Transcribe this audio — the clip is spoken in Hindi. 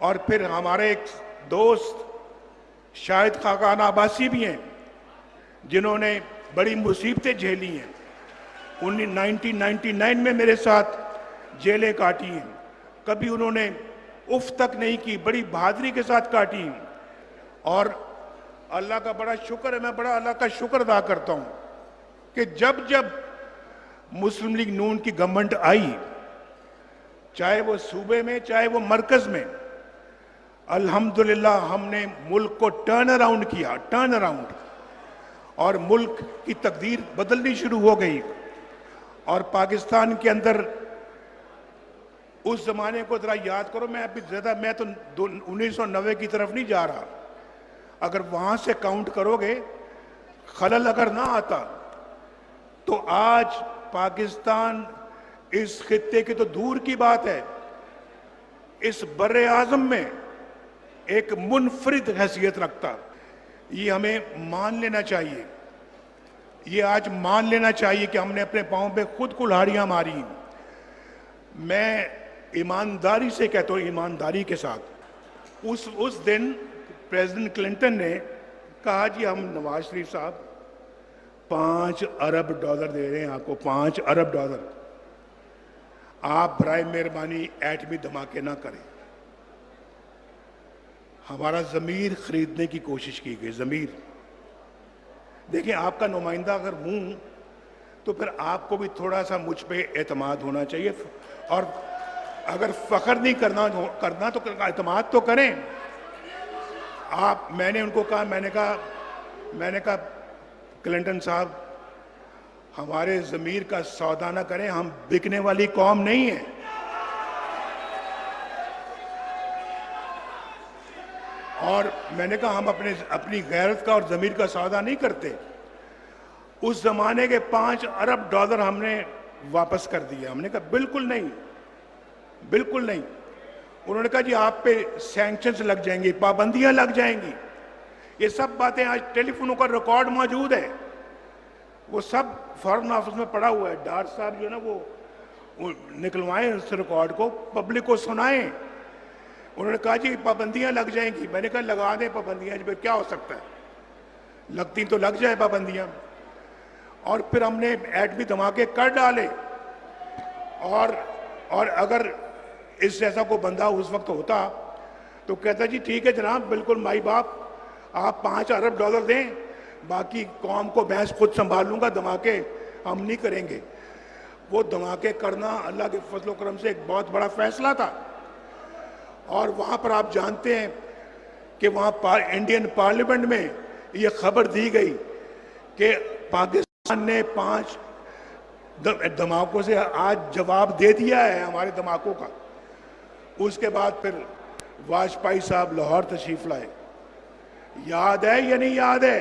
और फिर हमारे एक दोस्त शाहिद खाकान आबासी भी हैं जिन्होंने बड़ी मुसीबतें झेली हैं। 1999 में मेरे साथ जेलें काटी हैं, कभी उन्होंने उफ तक नहीं की, बड़ी बहादुरी के साथ काटी। और अल्लाह का बड़ा शुक्र है, मैं बड़ा अल्लाह का शुक्र अदा करता हूं कि जब जब मुस्लिम लीग नून की गवर्नमेंट आई, चाहे वो सूबे में चाहे वो मरकज में, अल्हम्दुलिल्लाह हमने मुल्क को टर्न अराउंड किया, टर्न अराउंड, और मुल्क की तकदीर बदलनी शुरू हो गई। और पाकिस्तान के अंदर उस जमाने को जरा याद करो, मैं तो 1990 की तरफ नहीं जा रहा। अगर वहां से काउंट करोगे, खलल अगर ना आता तो आज पाकिस्तान इस खित्ते की तो दूर की बात है, इस बर्रे आजम में एक मुनफरिद हैसियत रखता। ये हमें मान लेना चाहिए, ये आज मान लेना चाहिए कि हमने अपने पांव पे खुद कुल्हाड़ियां मारी। मैं ईमानदारी से कहता हूं, ईमानदारी के साथ, उस दिन प्रेसिडेंट क्लिंटन ने कहा जी हम नवाज शरीफ साहब $5 अरब दे रहे हैं आपको, $5 अरब, आप बराए मेहरबानी एटमी धमाके ना करें। हमारा जमीर खरीदने की कोशिश की गई, जमीर। देखिए, आपका नुमाइंदा अगर हूं तो फिर आपको भी थोड़ा सा मुझ पे एतमाद होना चाहिए, और अगर फख्र नहीं करना तो एतमाद तो करें आप। मैंने उनको कहा, मैंने कहा क्लिंटन साहब हमारे जमीर का सौदा ना करें, हम बिकने वाली कौम नहीं है। और मैंने कहा हम अपनी गैरत का और जमीर का सौदा नहीं करते। उस जमाने के $5 अरब हमने वापस कर दिए। हमने कहा बिल्कुल नहीं, बिल्कुल नहीं। उन्होंने कहा जी आप पे सैंक्शंस लग जाएंगी, पाबंदियां लग जाएंगी। ये सब बातें आज टेलीफोनों का रिकॉर्ड मौजूद है, वो सब फॉरेन ऑफिस में पड़ा हुआ है। डार साहब जो है ना वो निकलवाएं उस रिकॉर्ड को, पब्लिक को सुनाएं। उन्होंने कहा जी पाबंदियां लग जाएंगी। मैंने कहा लगा दें पाबंदियां, फिर क्या हो सकता है, लगती तो लग जाए पाबंदियां। और फिर हमने एटमी धमाके कर डाले। और अगर इस जैसा कोई बंदा उस वक्त होता तो कहता जी ठीक है जनाब, बिल्कुल माई बाप, आप $5 अरब दें, बाकी कौम को मैं खुद संभाल लूंगा, धमाके हम नहीं करेंगे। वो धमाके करना अल्लाह के फजल करम से एक बहुत बड़ा फैसला था। और वहां पर आप जानते हैं कि वहां इंडियन पार्लियामेंट में ये खबर दी गई कि पाकिस्तान ने 5 धमाकों से आज जवाब दे दिया है हमारे धमाकों का। उसके बाद फिर वाजपेयी साहब लाहौर तशरीफ लाए, याद है या नहीं याद है?